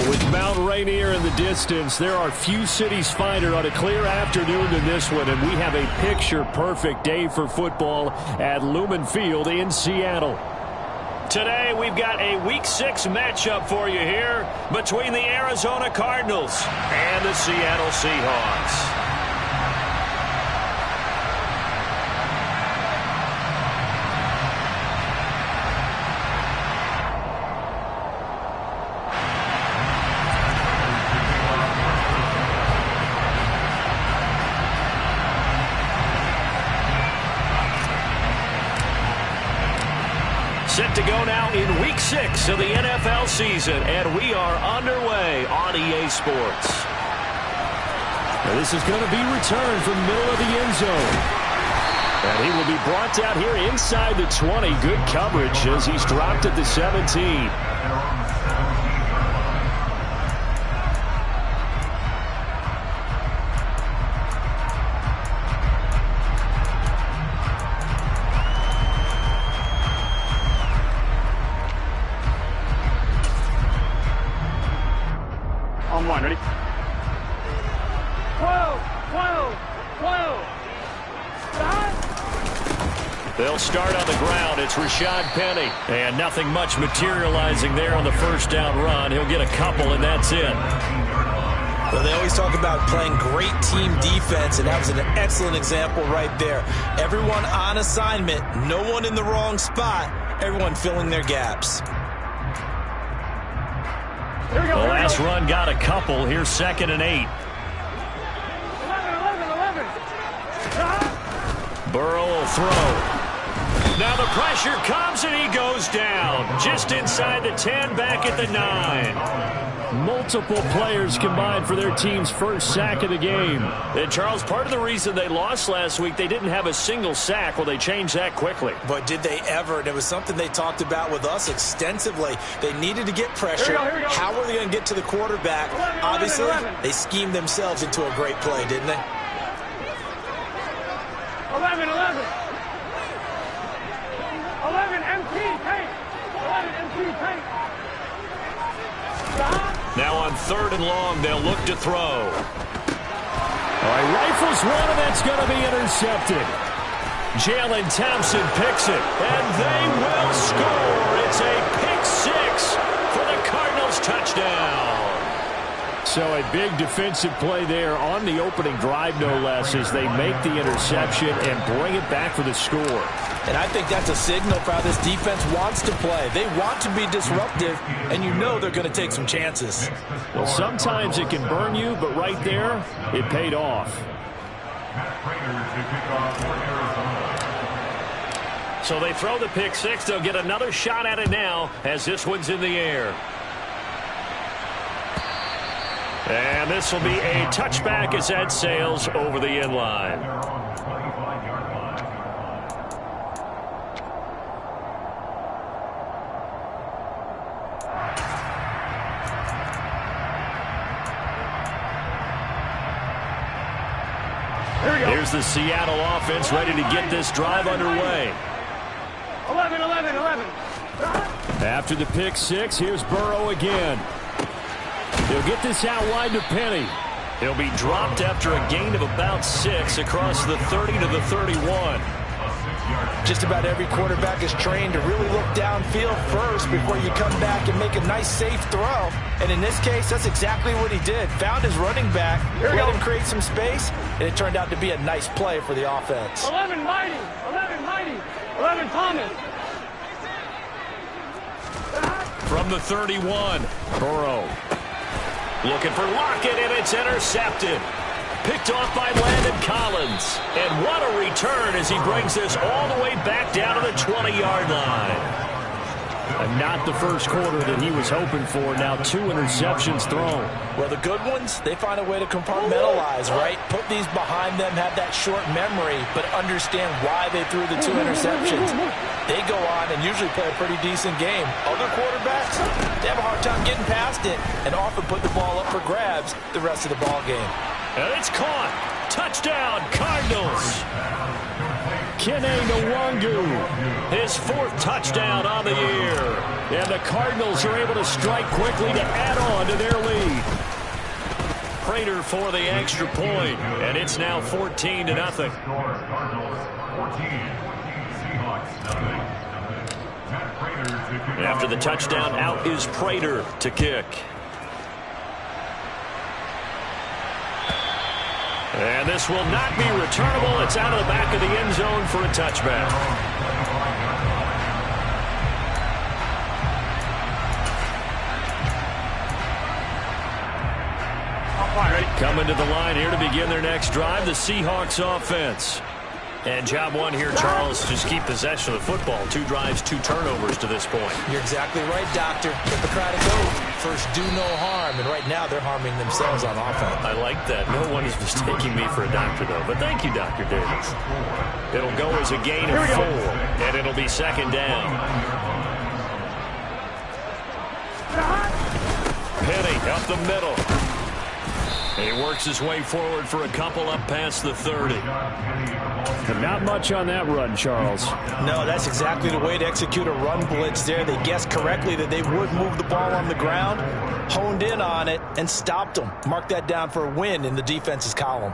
With Mount Rainier in the distance, there are few cities finer on a clear afternoon than this one, and we have a picture-perfect day for football at Lumen Field in Seattle. Today, we've got a Week 6 matchup for you here between the Arizona Cardinals and the Seattle Seahawks. Set to go now in Week 6 of the NFL season, and we are underway on EA Sports. Now this is going to be returned from the middle of the end zone. And he will be brought down here inside the 20. Good coverage as he's dropped at the 17. Ready? 12, 12, 12. They'll start on the ground. It's Rashad Penny. And nothing much materializing there on the first down run. He'll get a couple, and that's it. Well, they always talk about playing great team defense, and that was an excellent example right there. Everyone on assignment, no one in the wrong spot, everyone filling their gaps. The last run got a couple. Here's 2nd and 8. 11. Burrow will throw. Now the pressure comes and he goes down. Just inside the 10, back at the 9. Multiple players combined for their team's first sack of the game. And Charles, part of the reason they lost last week, they didn't have a single sack. Well, they changed that quickly. But did they ever? And it was something they talked about with us extensively. They needed to get pressure. Here we go. How were they going to get to the quarterback? 11, Obviously, 11. they schemed themselves into a great play, didn't they? 11, 11. 11, empty, take. 11, empty, take. Now on 3rd and long, they'll look to throw. All right, rifles one, and that's going to be intercepted. Jalen Thompson picks it, and they will score. It's a pick 6 for the Cardinals touchdown. So a big defensive play there on the opening drive, no less, as they make the interception and bring it back for the score. And I think that's a signal for how this defense wants to play. They want to be disruptive, and you know they're going to take some chances. Well, sometimes it can burn you, but right there, it paid off. So they throw the pick 6. They'll get another shot at it now as this one's in the air. And this will be a touchback as that sails over the end line. Here's the Seattle offense ready to get this drive underway. 11, 11, 11. After the pick 6, here's Burrow again. He'll get this out wide to Penny. He'll be dropped after a gain of about 6 across the 30 to the 31. Just about every quarterback is trained to really look downfield first before you come back and make a nice, safe throw. And in this case, that's exactly what he did. Found his running back, let him create some space, and it turned out to be a nice play for the offense. 11, mighty. 11, mighty. 11, Thomas. From the 31, Burrow. Looking for Lockett, and it's intercepted. Picked off by Landon Collins. And what a return as he brings this all the way back down to the 20-yard line. And not the first quarter that he was hoping for. Now 2 interceptions thrown. Well, the good ones, they find a way to compartmentalize, right? Put these behind them, have that short memory, but understand why they threw the 2 interceptions. They go on and usually play a pretty decent game. Other quarterbacks, they have a hard time getting past it and often put the ball up for grabs the rest of the ball game. And it's caught. Touchdown, Cardinals. Kene Nwangu, his 4th touchdown on the year. And the Cardinals are able to strike quickly to add on to their lead. Prater for the extra point, and it's now 14-0. After the touchdown, out is Prater to kick. And this will not be returnable. It's out of the back of the end zone for a touchback. Coming to the line here to begin their next drive, the Seahawks offense. And job one here, Charles, just keep possession of the football. 2 drives, 2 turnovers to this point. You're exactly right, Doctor. Hippocratic oath. First, do no harm. And right now, they're harming themselves on offense. I like that. No one is mistaking me for a doctor, though. But thank you, Dr. Davis. It'll go as a gain of 4, and it'll be 2nd down. Penny up the middle. He works his way forward for a couple up past the 30. Not much on that run, Charles. No, that's exactly the way to execute a run blitz there. They guessed correctly that they would move the ball on the ground, honed in on it, and stopped them. Mark that down for a win in the defense's column.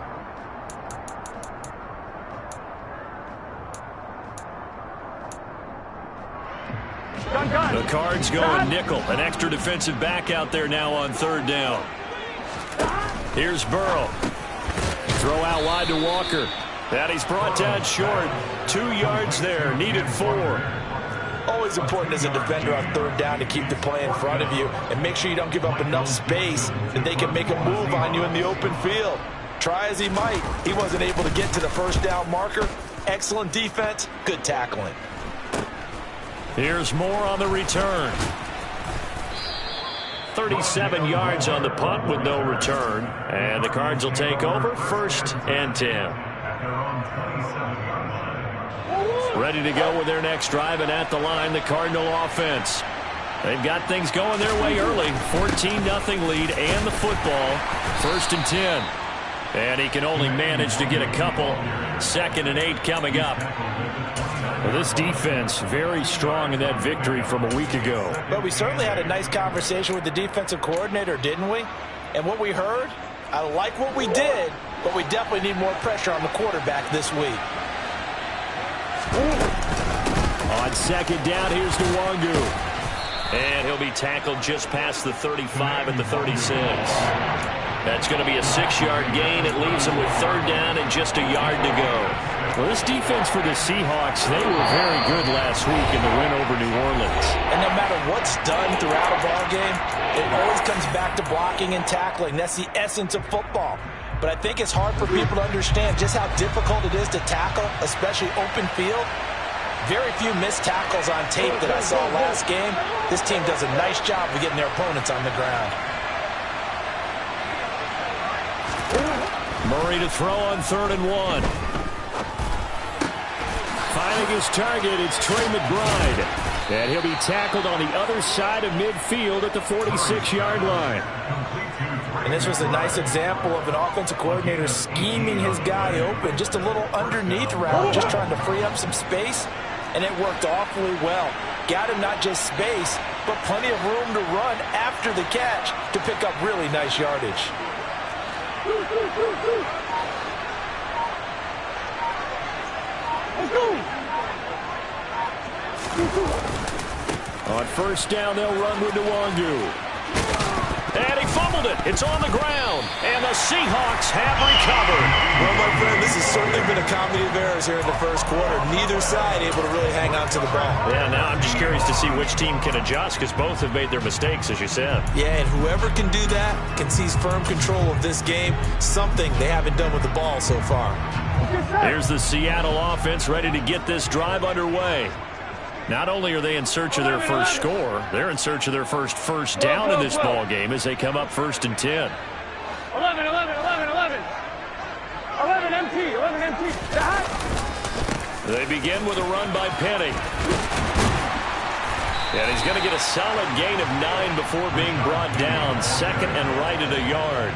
The Cards going nickel. An extra defensive back out there now on 3rd down. Here's Burrow. Throw out wide to Walker. And he's brought down short. 2 yards there. Needed 4. Always important as a defender on 3rd down to keep the play in front of you and make sure you don't give up enough space that they can make a move on you in the open field. Try as he might, he wasn't able to get to the 1st down marker. Excellent defense, good tackling. Here's Moore on the return. 37 yards on the punt with no return. And the Cards will take over 1st and 10. Ready to go with their next drive, and at the line, the Cardinal offense. They've got things going their way early. 14-0 lead and the football. 1st and 10. And he can only manage to get a couple. 2nd and 8 coming up. Well, this defense very strong in that victory from a week ago. But we certainly had a nice conversation with the defensive coordinator, didn't we? And what we heard, I like what we did, but we definitely need more pressure on the quarterback this week. On 2nd down, here's Nwangu. And he'll be tackled just past the 35 at the 36. That's going to be a 6-yard gain. It leaves him with 3rd down and just a yard to go. Well, this defense for the Seahawks, they were very good last week in the win over New Orleans. And no matter what's done throughout a ball game, it always comes back to blocking and tackling. That's the essence of football. But I think it's hard for people to understand just how difficult it is to tackle, especially open field. Very few missed tackles on tape that I saw last game. This team does a nice job of getting their opponents on the ground. Murray to throw on 3rd and 1. Finding his target, it's Trey McBride. And he'll be tackled on the other side of midfield at the 46-yard line. And this was a nice example of an offensive coordinator scheming his guy open. Just a little underneath route, just trying to free up some space. And it worked awfully well. Got him not just space, but plenty of room to run after the catch to pick up really nice yardage. On 1st down, they'll run with Nwangu. And he fumbled it. It's on the ground. And the Seahawks have recovered. Well, my friend, this has certainly been a comedy of errors here in the 1st quarter. Neither side able to really hang on to the ball. Yeah, now I'm just curious to see which team can adjust because both have made their mistakes, as you said. Yeah, and whoever can do that can seize firm control of this game, something they haven't done with the ball so far. Here's the Seattle offense ready to get this drive underway. Not only are they in search of their first score, they're in search of their first down in this ball game as they come up 1st and 10. 11, 11, 11, 11. 11 MT, 11 MT. They begin with a run by Penny. And he's going to get a solid gain of 9 before being brought down. 2nd and right at a yard.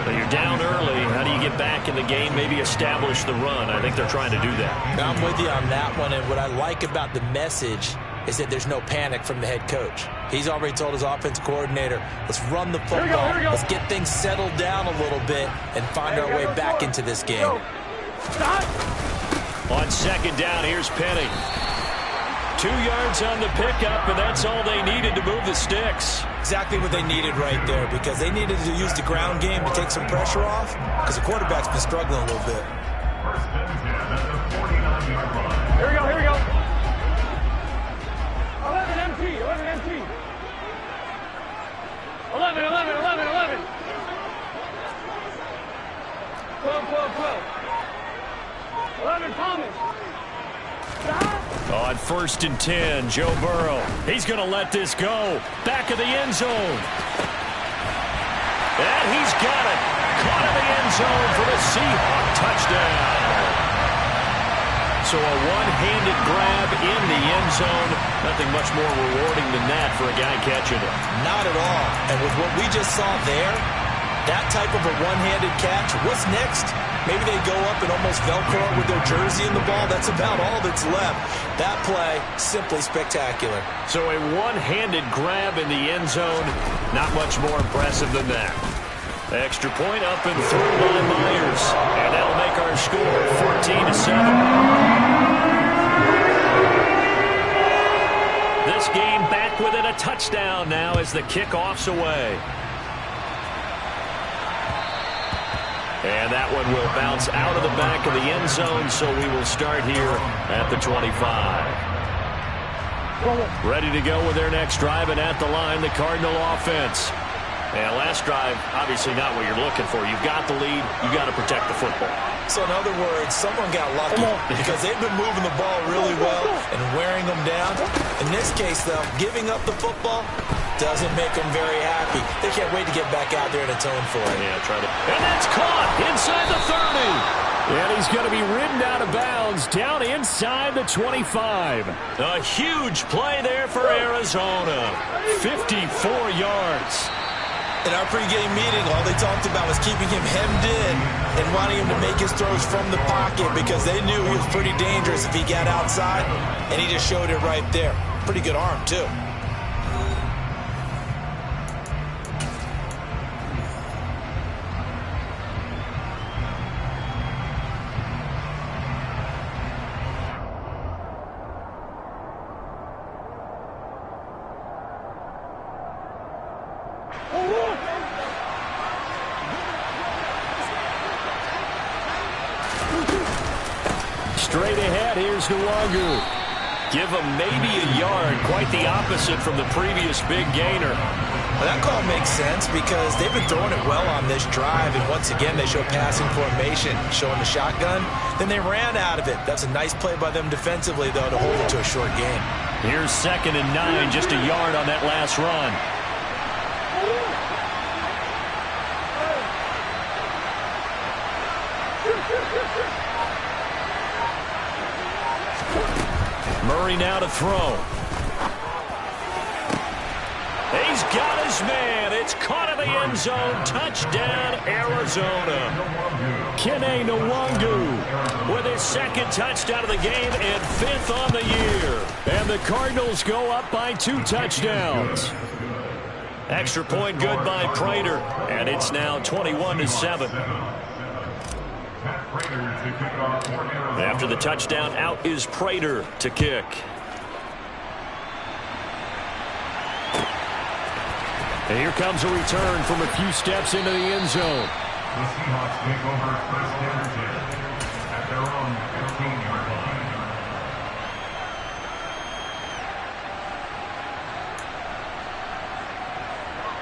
But you're down early. How do you get back in the game, maybe establish the run? I think they're trying to do that. I'm with you on that one, and what I like about the message is that there's no panic from the head coach. He's already told his offense coordinator, let's run the football, let's get things settled down a little bit and find our way back into this game. On second down, here's Penny. 2 yards on the pickup, and that's all they needed to move the sticks. Exactly what they needed right there, because they needed to use the ground game to take some pressure off, because the quarterback's been struggling a little bit. Here we go, here we go. 11 empty, 11 empty. 11, 11, 11, 11. 12, 12, 12. 11, Thomas. On 1st and 10, Joe Burrow. He's going to let this go. Back of the end zone. And he's got it. Caught in the end zone for the Seahawk touchdown. So a one-handed grab in the end zone. Nothing much more rewarding than that for a guy catching it. Not at all. And with what we just saw there, that type of a one-handed catch, what's next? Maybe they go up and almost Velcro it with their jersey in the ball. That's about all that's left. That play, simply spectacular. So a one-handed grab in the end zone. Not much more impressive than that. Extra point up and through by Myers. And that'll make our score 14-7. This game back within a touchdown now as the kickoff's away. And that one will bounce out of the back of the end zone, so we will start here at the 25. Ready to go with their next drive, and at the line, the Cardinal offense. And last drive, obviously not what you're looking for. You've got the lead. You've got to protect the football. So in other words, someone got lucky because they've been moving the ball really well and wearing them down. In this case, though, giving up the football doesn't make them very happy. They can't wait to get back out there and atone for it. Yeah, try to. And that's caught inside the 30. And he's going to be ridden out of bounds down inside the 25. A huge play there for Arizona. 54 yards. In our pregame meeting, all they talked about was keeping him hemmed in and wanting him to make his throws from the pocket because they knew he was pretty dangerous if he got outside, and he just showed it right there. Pretty good arm, too. Straight ahead, here's Nwangu. Give him maybe a yard, quite the opposite from the previous big gainer. Well, that call makes sense because they've been throwing it well on this drive, and once again they show passing formation, showing the shotgun. Then they ran out of it. That's a nice play by them defensively, though, to hold it to a short game. Here's 2nd and 9, just a yard on that last run. Murray now to throw. He's got his man. It's caught in the end zone. Touchdown, Arizona. Kene Nwangu with his 2nd touchdown of the game and 5th on the year. And the Cardinals go up by 2 touchdowns. Extra point good by Prater. And it's now 21-7. After the touchdown, out is Prater to kick. And here comes a return from a few steps into the end zone. The Seahawks take over first down at their own 15-yard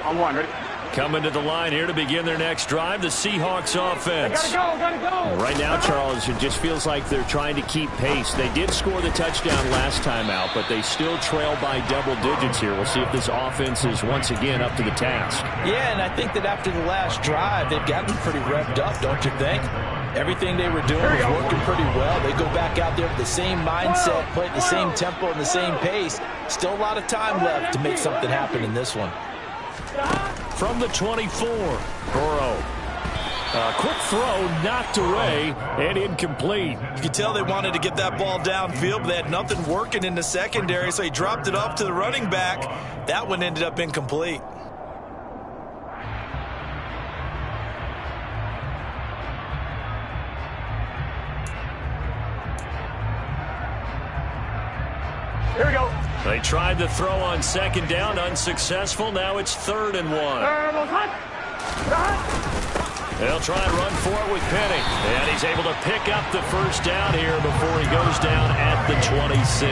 line. On one, ready? Coming to the line here to begin their next drive, the Seahawks offense. Gotta go. Right now, Charles, it just feels like they're trying to keep pace. They did score the touchdown last time out, but they still trail by double digits here. We'll see if this offense is once again up to the task. Yeah, and I think that after the last drive, they've gotten pretty revved up, don't you think? Everything they were doing was working pretty well. They go back out there with the same mindset, play at the same tempo and the same pace. Still a lot of time left to make something happen in this one. From the 24, Burrow. Quick throw, knocked away, and incomplete. You could tell they wanted to get that ball downfield, but they had nothing working in the secondary, so he dropped it off to the running back. That one ended up incomplete. Here we go. They tried to throw on second down, unsuccessful. Now it's 3rd and 1. They'll try and run for it with Penny. And he's able to pick up the first down here before he goes down at the 26.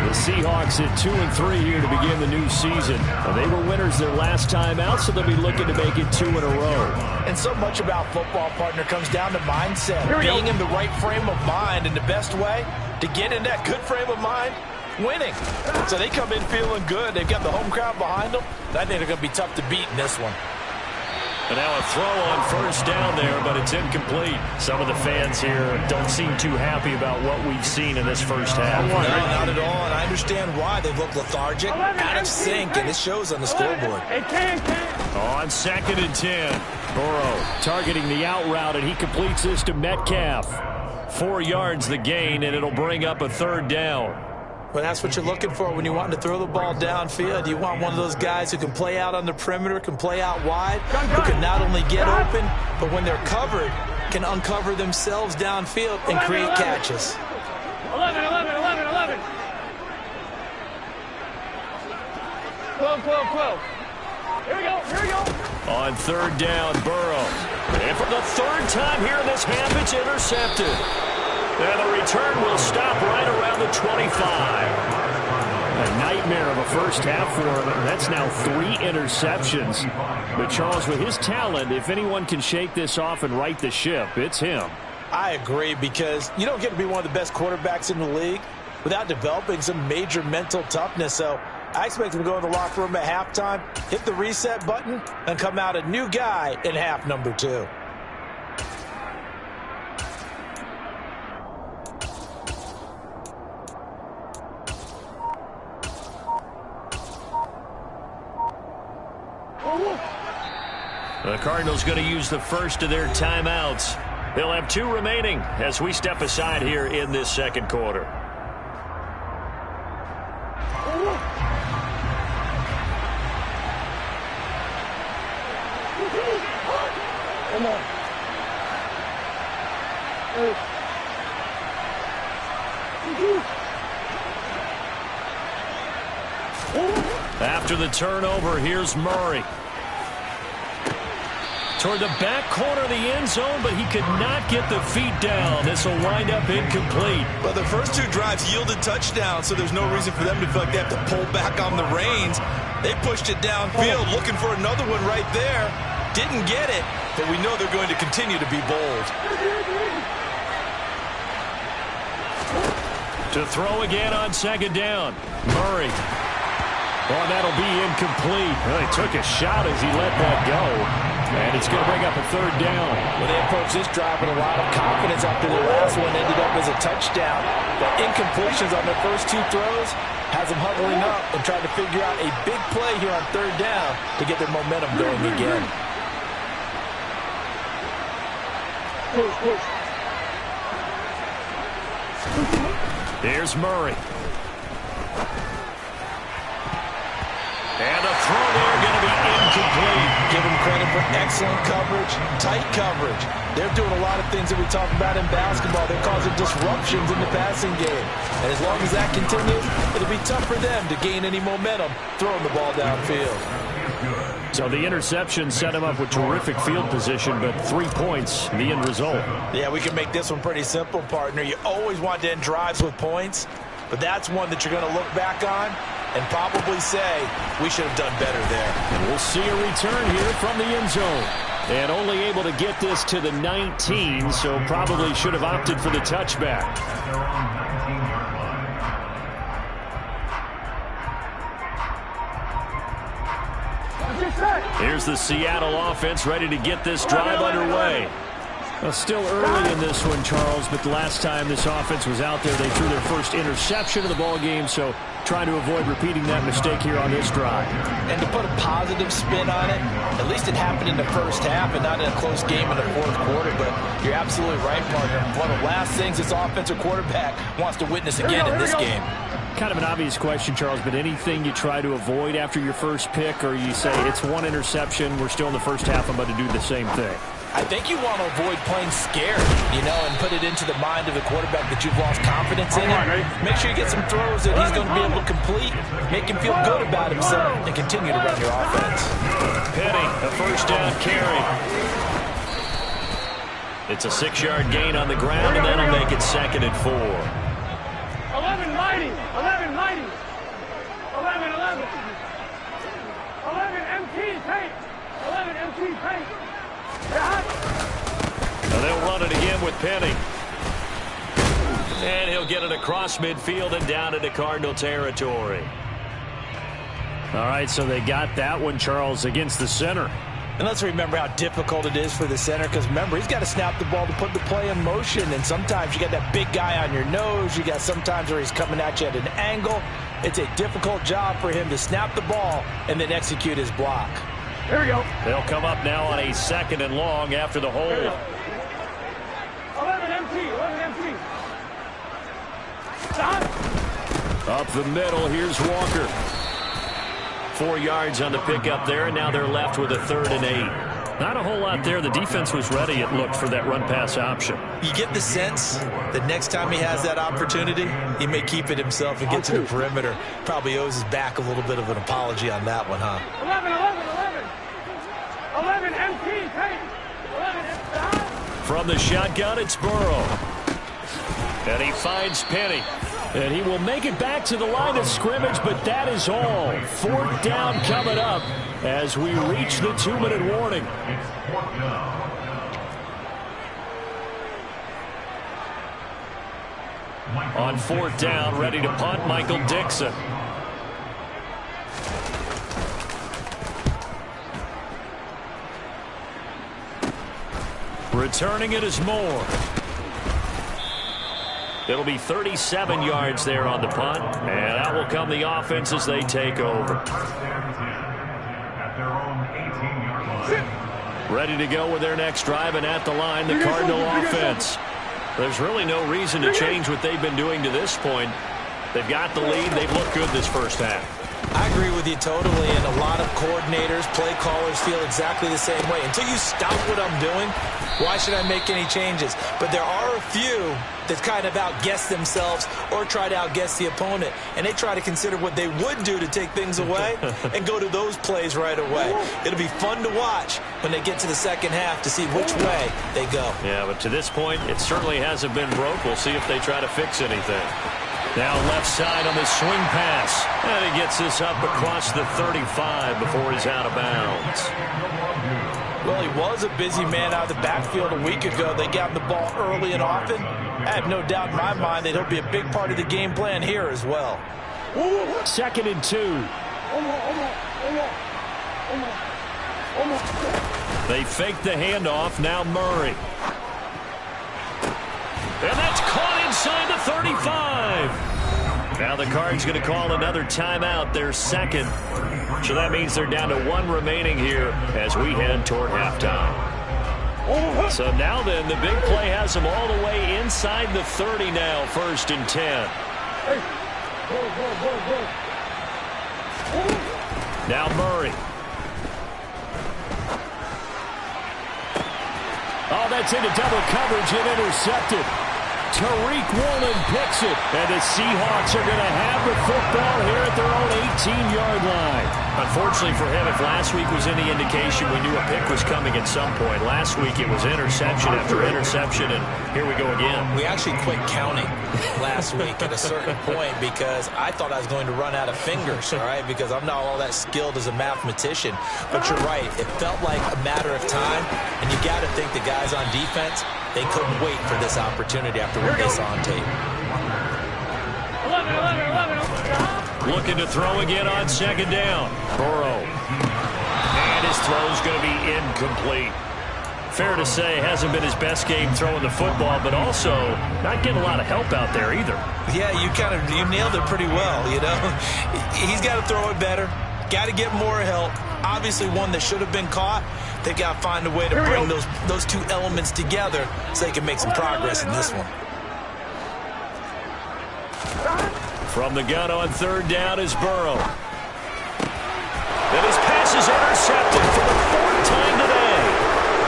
The Seahawks at 2-3 here to begin the new season. They were winners their last time out, so they'll be looking to make it 2 in a row. And so much about football, partner, comes down to mindset. Being in the right frame of mind, and the best way to get in that good frame of mind, winning. So they come in feeling good. They've got the home crowd behind them. I think they're going to be tough to beat in this one. And now a throw on first down there, but it's incomplete. Some of the fans here don't seem too happy about what we've seen in this first half. No, not at all, and I understand why. They've looked lethargic, out of sync, and it shows on the scoreboard. On 2nd and 10, Burrow targeting the out route, and he completes this to Metcalf. 4 yards the gain, and it'll bring up a 3rd down. Well, that's what you're looking for when you want to throw the ball downfield. You want one of those guys who can play out on the perimeter, can play out wide, who can not only get open, but when they're covered, can uncover themselves downfield and create catches. 11. 12. Here we go. On 3rd down, Burrow. And for the 3rd time here in this half, it's intercepted. And the return will stop right around the 25. A nightmare of a first half for him. That's now 3 interceptions. But Charles, with his talent, if anyone can shake this off and right the ship, it's him. I agree, because you don't get to be one of the best quarterbacks in the league without developing some major mental toughness. So I expect him to go in the locker room at halftime, hit the reset button, and come out a new guy in half number 2. The Cardinals going to use the first of their timeouts. They'll have 2 remaining as we step aside here in this second quarter. Come on. After the turnover, here's Murray. Toward the back corner of the end zone, but he could not get the feet down. This will wind up incomplete. Well, the first 2 drives yielded touchdowns, so there's no reason for them to feel like they have to pull back on the reins. They pushed it downfield, looking for another one right there. Didn't get it, but we know they're going to continue to be bold. To throw again on 2nd down. Murray. Oh, that'll be incomplete. Well, he took a shot as he let that go. And it's going to bring up a 3rd down. Well, they approached this drive with a lot of confidence after the last one ended up as a touchdown. The incompletions on their first 2 throws has them huddling up and trying to figure out a big play here on 3rd down to get their momentum going again. Here's Murray. And a throw there going to be incomplete. Give them credit for excellent coverage, tight coverage. They're doing a lot of things that we talk about in basketball. They're causing disruptions in the passing game. And as long as that continues, it'll be tough for them to gain any momentum throwing the ball downfield. So the interception set him up with terrific field position, but 3 points, the end result. Yeah, we can make this one pretty simple, partner. You always want to end drives with points, but that's one that you're going to look back on and probably say, we should have done better there. And we'll see a return here from the end zone. And only able to get this to the 19, so probably should have opted for the touchback. Get set. Here's the Seattle offense ready to get this drive underway. Well, still early in this one, Charles, but the last time this offense was out there, they threw their first interception of the ball game, so trying to avoid repeating that mistake here on this drive. And to put a positive spin on it, at least it happened in the first half and not in a close game in the fourth quarter, but you're absolutely right, partner. One of the last things this offensive quarterback wants to witness again in this game. Kind of an obvious question, Charles, but anything you try to avoid after your first pick, or you say it's one interception, we're still in the first half, I'm about to do the same thing? I think you want to avoid playing scared, and put it into the mind of the quarterback that you've lost confidence in him. Make sure you get some throws that he's going to be able to complete, make him feel good about himself, and continue to run your offense. Penny, a first down carry. It's a 6-yard gain on the ground, and that'll make it 2nd and 4. 11 mighty. 11 mighty. 11. 11 MT paint. 11 MT paint. Now they'll run it again with Penny. And he'll get it across midfield and down into Cardinal territory. All right, so they got that one, Charles, against the center. And let's remember how difficult it is for the center, because remember, he's got to snap the ball to put the play in motion, and sometimes you got that big guy on your nose. You got sometimes where he's coming at you at an angle. It's a difficult job for him to snap the ball and then execute his block. Here we go. They'll come up now on a 2nd and long after the hold. 11 MT. 11 MT. Stop. Up the middle, here's Walker. 4 yards on the pickup there, and now they're left with a 3rd and 8. Not a whole lot there. The defense was ready, it looked, for that run-pass option. You get the sense that next time he has that opportunity, he may keep it himself and get to the perimeter. Probably owes his back a little bit of an apology on that one, huh? 11 MT, hey! 11 MT. From the shotgun, it's Burrow. And he finds Penny. And he will make it back to the line of scrimmage, but that is all. 4th down coming up as we reach the 2-minute warning. On 4th down, ready to punt, Michael Dixon. Returning it is Moore. It'll be 37 yards there on the punt, and out will come the offense as they take over. Ready to go with their next drive, and at the line, the Cardinal offense. There's really no reason to change what they've been doing to this point. They've got the lead. They've looked good this first half. I agree with you totally, and a lot of coordinators, play callers feel exactly the same way. Until you stop what I'm doing, why should I make any changes? But there are a few that kind of outguess themselves or try to outguess the opponent, and they try to consider what they would do to take things away and go to those plays right away. It'll be fun to watch when they get to the second half to see which way they go. Yeah, but to this point, it certainly hasn't been broke. We'll see if they try to fix anything. Now left side on the swing pass. And he gets this up across the 35 before he's out of bounds. Well, he was a busy man out of the backfield a week ago. They got him the ball early and often. I have no doubt in my mind that he'll be a big part of the game plan here as well. 2nd and 2. They fake the handoff. Now Murray. And that's caught inside the 35. Now the Cards going to call another timeout, their second. So that means they're down to 1 remaining here as we head toward halftime. So now then, the big play has them all the way inside the 30 now, 1st and 10. Now Murray. Oh, that's into double coverage and intercepted. Tariq Woolen picks it, and the Seahawks are going to have the football here at their own 18-yard line. Unfortunately for him, if last week was any indication, we knew a pick was coming at some point. Last week it was interception after interception, and here we go again. We actually quit counting last week at a certain point because I thought I was going to run out of fingers, all right, because I'm not all that skilled as a mathematician. But you're right, it felt like a matter of time, and you got to think the guys on defense, they couldn't wait for this opportunity after what they saw on tape. 11. Looking to throw again on 2nd down. Burrow. And his throw's going to be incomplete. fair to say, hasn't been his best game throwing the football, but also not getting a lot of help out there either. Yeah, you nailed it pretty well, you know. He's got to throw it better, got to get more help. Obviously one that should have been caught. They've got to find a way to bring those two elements together so they can make some progress in this one. From the gun on third down is Burrow. And his pass is intercepted for the fourth time today.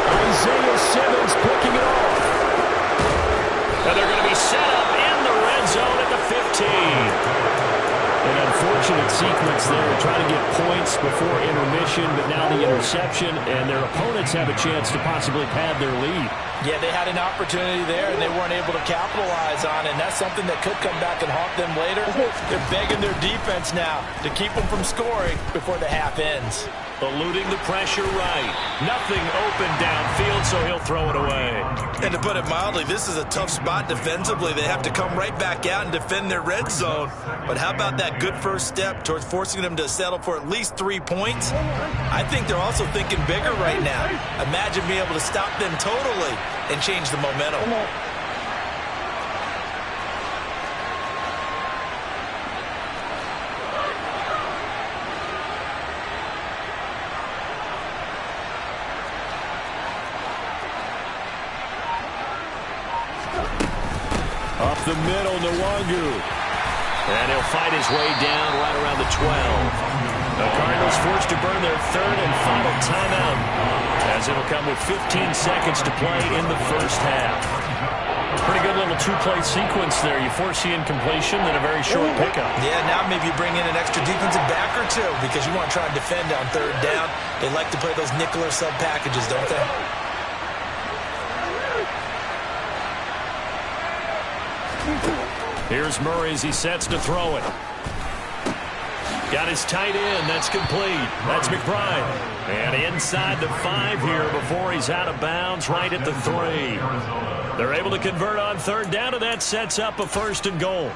Isaiah Simmons picking it off. And they're going to be set up in the red zone at the 15. An unfortunate sequence there, trying to get points before intermission, but now the interception, and their opponents have a chance to possibly pad their lead. Yeah, they had an opportunity there, and they weren't able to capitalize on it, and that's something that could come back and haunt them later. They're begging their defense now to keep them from scoring before the half ends. Eluding the pressure right. Nothing open downfield, so he'll throw it away. And to put it mildly, this is a tough spot defensively. They have to come right back out and defend their red zone. But how about that good first step towards forcing them to settle for at least 3 points? I think they're also thinking bigger right now. Imagine being able to stop them totally and change the momentum. Up the middle, Nwangu. And he'll fight his way down right around the 12. The Cardinals forced to burn their third and final timeout, as it'll come with 15 seconds to play in the first half. Pretty good little two-play sequence there. You force the incompletion, then a very short pickup. Yeah, now maybe you bring in an extra defensive back or two because you want to try and defend on third down. They like to play those nickel or sub packages, don't they? Here's Murray as he sets to throw it. Got his tight end. That's complete. That's McBride. And inside the 5 here before he's out of bounds right at the 3. They're able to convert on third down, and that sets up a 1st and goal.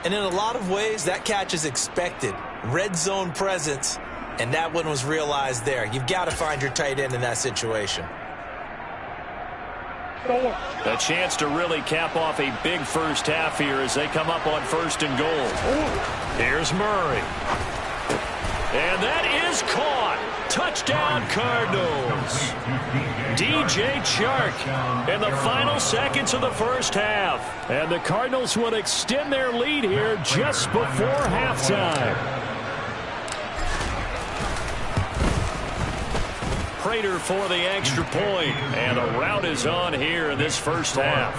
And in a lot of ways, that catch is expected. Red zone presence, and that one was realized there. You've got to find your tight end in that situation. A chance to really cap off a big first half here as they come up on 1st and goal. Here's Murray. And that is caught. Touchdown, Cardinals. DJ Chark in the final seconds of the first half. And the Cardinals will extend their lead here just before halftime. Prater for the extra point, and a rout is on here in this first half.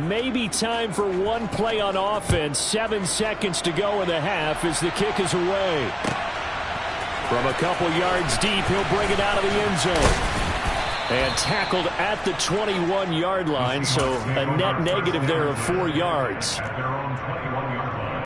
Maybe time for one play on offense. 7 seconds to go in the half as the kick is away. From a couple yards deep, he'll bring it out of the end zone. And tackled at the 21-yard line, so a net negative there of 4 yards. At their own 21-yard line.